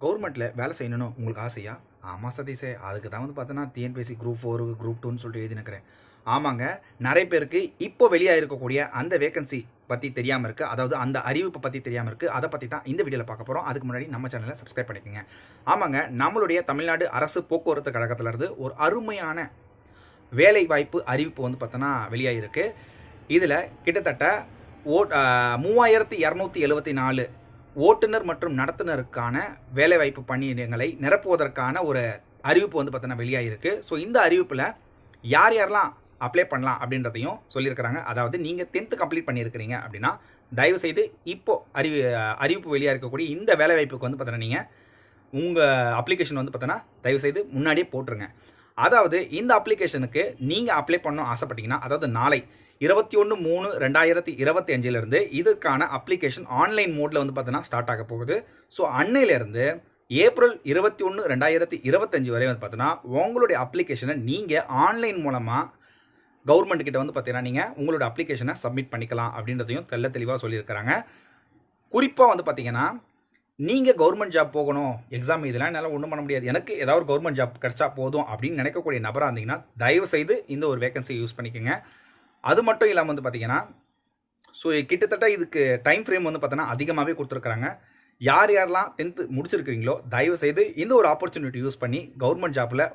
கவர்மெண்ட்டில் வேலை செய்யணும்னு உங்களுக்கு ஆசையா? ஆமாம் சதீஷே, அதுக்கு தான் வந்து பார்த்தோன்னா டிஎன்பிஎஸ்சி குரூப் 4 குரூப் 2ன்னு சொல்லிட்டு எழுதினுக்கிறேன். ஆமாங்க, நிறைய பேருக்கு இப்போ வெளியாக இருக்கக்கூடிய அந்த வேகன்சி பற்றி தெரியாமல் இருக்குது. அதாவது அந்த அறிவிப்பை பற்றி தெரியாமல் இருக்குது. அதை பற்றி தான் இந்த வீடியோவில் பார்க்க போகிறோம். அதுக்கு முன்னாடி நம்ம சேனலை சப்ஸ்கிரைப் பண்ணிக்கோங்க. ஆமாங்க, நம்மளுடைய தமிழ்நாடு அரசு போக்குவரத்து கழகத்திலேருந்து ஒரு அருமையான வேலை வாய்ப்பு அறிவிப்பு வந்து பார்த்தோன்னா வெளியாகிருக்கு. இதில் கிட்டத்தட்ட 3274 ஓட்டுநர் மற்றும் நடத்துனருக்கான வேலைவாய்ப்பு பணியிடங்களை நிரப்புவதற்கான ஒரு அறிவிப்பு வந்து பார்த்தோன்னா வெளியாகிருக்கு. ஸோ இந்த அறிவிப்பில் யார் யாரெல்லாம் அப்ளை பண்ணலாம் அப்படின்றதையும் சொல்லியிருக்கிறாங்க. அதாவது நீங்கள் 10th கம்ப்ளீட் பண்ணியிருக்கிறீங்க அப்படின்னா தயவுசெய்து இப்போது அறிவிப்பு வெளியாக இருக்கக்கூடிய இந்த வேலைவாய்ப்புக்கு வந்து பார்த்தோன்னா நீங்கள் உங்கள் அப்ளிகேஷன் வந்து பார்த்தோன்னா தயவுசெய்து முன்னாடியே போட்டுருங்க. அதாவது இந்த அப்ளிகேஷனுக்கு நீங்கள் அப்ளை பண்ணணும் ஆசைப்பட்டீங்கன்னா, அதாவது நாளை 21/3/2025 இதுக்கான அப்ளிகேஷன் ஆன்லைன் மோடில் வந்து பார்த்தீங்கன்னா ஸ்டார்ட் ஆக போகுது. ஸோ அன்னையிலேருந்து ஏப்ரல் 21/2025 வரை வந்து பார்த்தீங்கன்னா உங்களுடைய அப்ளிகேஷனை நீங்கள் ஆன்லைன் மூலமாக கவர்மெண்ட் கிட்ட வந்து பார்த்தீங்கன்னா நீங்கள் உங்களோட அப்ளிகேஷனை சப்மிட் பண்ணிக்கலாம் அப்படின்றதையும் தெளிவாக சொல்லியிருக்கிறாங்க. குறிப்பாக வந்து பார்த்தீங்கன்னா நீங்கள் கவர்மெண்ட் ஜாப் போகணும், எக்ஸாம் இதெல்லாம் என்னால் ஒன்றும் பண்ண முடியாது, எனக்கு ஏதாவது ஒரு கவர்மெண்ட் ஜாப் கிடச்சா போதும் அப்படின்னு நினைக்கக்கூடிய நபராக இருந்தீங்கன்னா தயவுசெய்து இந்த ஒரு வேகன்சியை யூஸ் பண்ணிக்கோங்க. அது மட்டும் இல்லாமல் வந்து பார்த்தீங்கன்னா ஸோ கிட்டத்தட்ட இதுக்கு டைம் ஃப்ரேம் வந்து பார்த்தோன்னா அதிகமாகவே கொடுத்துருக்குறாங்க. யாரெல்லாம் 10th முடிச்சிருக்கிறீங்களோ தயவுசெய்து இந்த ஒரு ஆப்பர்ச்சுனிட்டி யூஸ் பண்ணி கவர்மெண்ட் ஜாப்பில்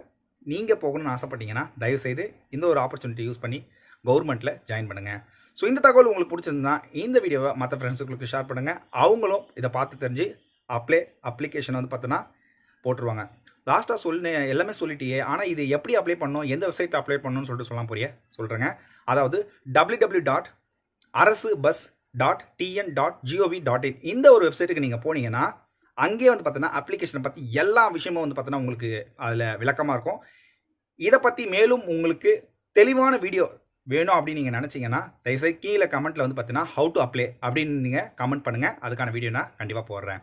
நீங்கள் போகணும்னு ஆசைப்பட்டீங்கன்னா தயவுசெய்து இந்த ஒரு ஆப்பர்ச்சுனிட்டி யூஸ் பண்ணி கவர்மெண்ட்டில் ஜாயின் பண்ணுங்கள். ஸோ இந்த தகவல் உங்களுக்கு பிடிச்சிருந்தா இந்த வீடியோவை மற்ற ஃப்ரெண்ட்ஸுங்களுக்கு ஷேர் பண்ணுங்கள். அவங்களும் இதை பார்த்து தெரிஞ்சு அப்ளிகேஷன் வந்து பார்த்தோன்னா போட்டுருவாங்க. லாஸ்ட்டாக எல்லாமே சொல்லிட்டியே, ஆனால் இது எப்படி அப்ளை பண்ணணும், எந்த வெப்சைட்டில் அப்ளை பண்ணணும்னு சொல்லிட்டு சொல்கிறேங்க. அதாவது www.arasubus.tn.gov.in இந்த ஒரு வெப்சைட்டுக்கு நீங்கள் போனீங்கன்னா அங்கேயே வந்து பார்த்தோன்னா அப்ளிகேஷனை பற்றி எல்லா விஷயமும் வந்து பார்த்தோன்னா உங்களுக்கு அதில் விளக்கமாக இருக்கும். இதை பற்றி மேலும் உங்களுக்கு தெளிவான வீடியோ வேணும் அப்படின்னு நீங்கள் நினச்சிங்கன்னா தயவுசெய்து கீழே கமெண்ட்டில் வந்து பார்த்தீங்கன்னா ஹவு டு அப்ளை அப்படின்னு நீங்கள் கமெண்ட் பண்ணுங்கள். அதுக்கான வீடியோ நான் கண்டிப்பாக போடுறேன்.